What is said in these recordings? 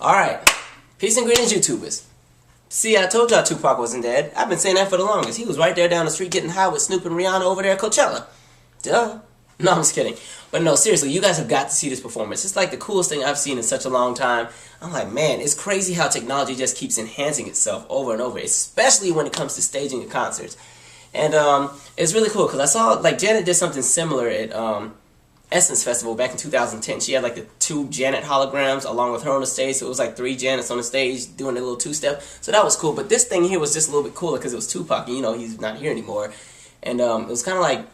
Alright, peace and greetings, YouTubers. See, I told y'all Tupac wasn't dead. I've been saying that for the longest. He was right there down the street getting high with Snoop and Rihanna over there at Coachella. Duh. No, I'm just kidding. But no, seriously, you guys have got to see this performance. It's like the coolest thing I've seen in such a long time. I'm like, man, it's crazy how technology just keeps enhancing itself over and over, especially when it comes to staging at concerts. And it's really cool because I saw, like, Janet did something similar at Essence Festival back in 2010. She had like the 2 Janet holograms along with her on the stage, so it was like 3 Janets on the stage doing a little 2-step. So that was cool. But this thing here was just a little bit cooler because it was Tupac, and you know he's not here anymore. And it was kind of like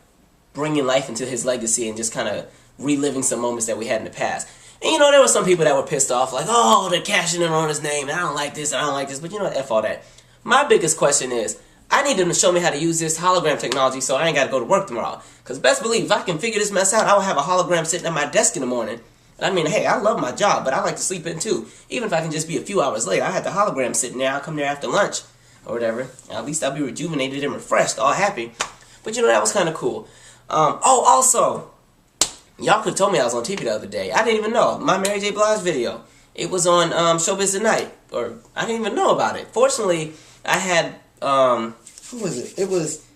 bringing life into his legacy and just kind of reliving some moments that we had in the past. And you know, there were some people that were pissed off, like, oh, they're cashing in on his name, and I don't like this, I don't like this. But you know what, F all that. My biggest question is, I need them to show me how to use this hologram technology so I ain't got to go to work tomorrow. Because best believe, if I can figure this mess out, I will have a hologram sitting at my desk in the morning. And I mean, hey, I love my job, but I like to sleep in too. Even if I can just be a few hours late, I had the hologram sitting there, I'll come there after lunch or whatever. At least I'll be rejuvenated and refreshed, all happy. But you know, that was kind of cool. Oh, also, y'all could have told me I was on TV the other day. I didn't even know. My Mary J. Blige video. It was on Showbiz Tonight. Or, I didn't even know about it. Fortunately, I had, who was it? It was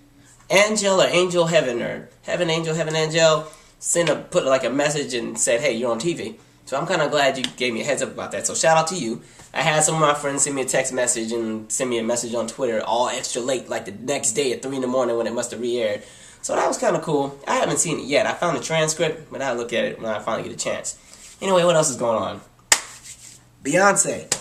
Angel or Angel Heaven or Heaven Angel, Heaven Angel put like a message and said, hey, you're on TV. So I'm kind of glad you gave me a heads up about that. So shout out to you. I had some of my friends send me a text message and send me a message on Twitter all extra late, like the next day at 3 in the morning when it must have re-aired. So that was kind of cool. I haven't seen it yet. I found the transcript, but I'll look at it when I finally get a chance. Anyway, what else is going on? Beyonce.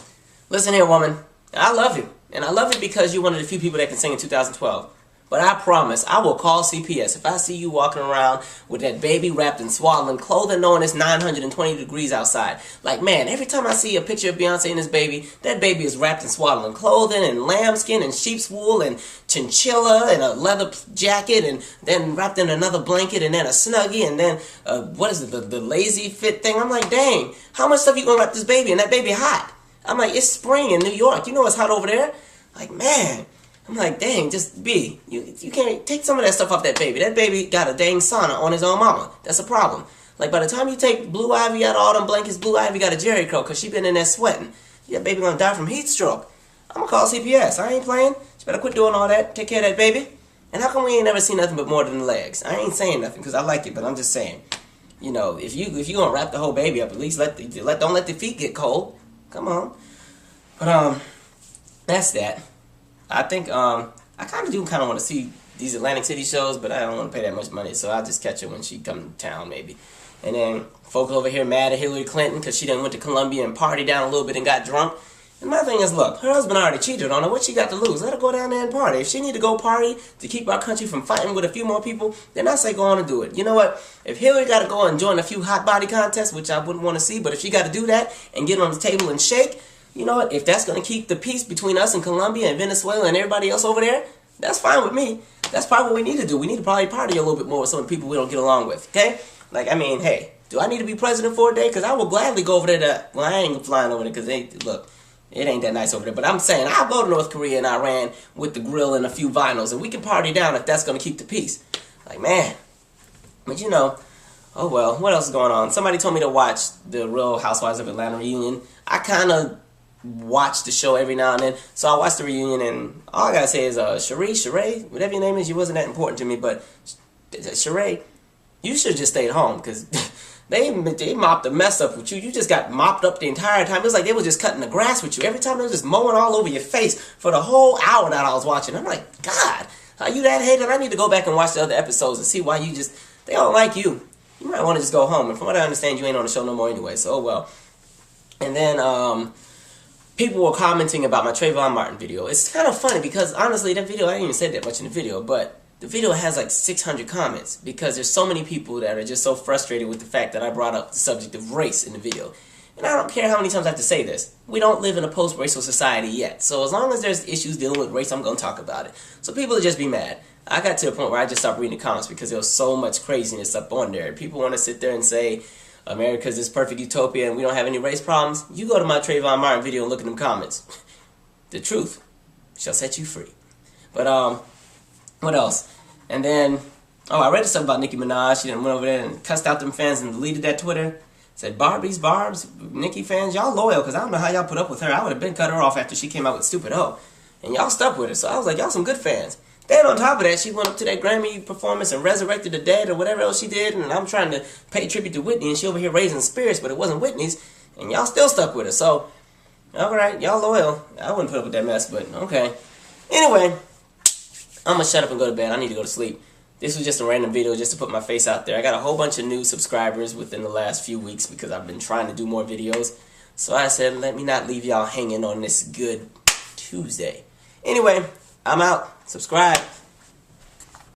Listen here, woman. I love you. And I love you because you're one of the few people that can sing in 2012. But I promise, I will call CPS if I see you walking around with that baby wrapped in swaddling clothing knowing it's 920 degrees outside. Like, man, every time I see a picture of Beyonce and this baby, that baby is wrapped in swaddling clothing and lambskin and sheep's wool and chinchilla and a leather jacket and then wrapped in another blanket and then a Snuggie and then, what is it, the lazy fit thing? I'm like, dang, how much stuff you gonna wrap this baby? And that baby hot. I'm like, it's spring in New York. You know it's hot over there? Like, man. I'm like, dang, just be. You can't take some of that stuff off that baby. That baby got a dang sauna on his own mama. That's a problem. Like, by the time you take Blue Ivy out of all them blankets, Blue Ivy got a Jerry curl because she been in there sweating. That baby gonna die from heat stroke. I'm gonna call CPS. I ain't playing. You better quit doing all that. Take care of that baby. And how come we ain't never seen nothing but more than the legs? I ain't saying nothing because I like it, but I'm just saying. You know, if you gonna wrap the whole baby up, at least don't let the feet get cold. Come on. But that's that. I think I kind of want to see these Atlantic City shows, but I don't want to pay that much money, so I'll just catch her when she come to town, maybe. And then folks over here mad at Hillary Clinton because she done went to Colombia and partied down a little bit and got drunk. And my thing is, look, her husband already cheated on her. What she got to lose? Let her go down there and party. If she need to go party to keep our country from fighting with a few more people, then I say go on and do it. You know what? If Hillary got to go and join a few hot body contests, which I wouldn't want to see, but if she got to do that and get on the table and shake, you know what, if that's going to keep the peace between us and Colombia and Venezuela and everybody else over there, that's fine with me. That's probably what we need to do. We need to probably party a little bit more with some of the people we don't get along with, okay? Like, I mean, hey, do I need to be president for a day? Because I will gladly go over there to, well, I ain't flying over there because, look, it ain't that nice over there. But I'm saying I'll go to North Korea and Iran with the grill and a few vinyls, and we can party down if that's going to keep the peace. Like, man. But, you know, oh, well, what else is going on? Somebody told me to watch the Real Housewives of Atlanta reunion. I kind of watch the show every now and then, so I watched the reunion, and all I gotta say is, Sheree, whatever your name is, you wasn't that important to me, but Sheree, you should have just stayed home, because they mopped the mess up with you. You just got mopped up the entire time. It was like they were just cutting the grass with you. Every time they were just mowing all over your face for the whole hour that I was watching. I'm like, God, are you that hated? I need to go back and watch the other episodes and see why they don't like you. You might want to just go home, and from what I understand, you ain't on the show no more anyway, so oh well. And then, people were commenting about my Trayvon Martin video. It's kind of funny because, honestly, that video, I didn't even say that much in the video, but the video has like 600 comments because there's so many people that are just so frustrated with the fact that I brought up the subject of race in the video. And I don't care how many times I have to say this. We don't live in a post-racial society yet. So as long as there's issues dealing with race, I'm going to talk about it. So people will just be mad. I got to a point where I just stopped reading the comments because there was so much craziness up on there. People want to sit there and say, America's this perfect utopia and we don't have any race problems. You go to my Trayvon Martin video and look at them comments. The truth shall set you free. But, what else? And then, oh, I read something about Nicki Minaj. She done went over there and cussed out them fans and deleted that Twitter. Said, Barb's, Nicki fans, y'all loyal, because I don't know how y'all put up with her. I would have been cut her off after she came out with Stupid Ho. And y'all stuck with her. So I was like, y'all some good fans. Then on top of that, she went up to that Grammy performance and resurrected the dead or whatever else she did. And I'm trying to pay tribute to Whitney, and she over here raising spirits, but it wasn't Whitney's. And y'all still stuck with her. So, alright, y'all loyal. I wouldn't put up with that mess, but okay. Anyway, I'm going to shut up and go to bed. I need to go to sleep. This was just a random video just to put my face out there. I got a whole bunch of new subscribers within the last few weeks because I've been trying to do more videos. So I said, let me not leave y'all hanging on this good Tuesday. Anyway, I'm out. Subscribe.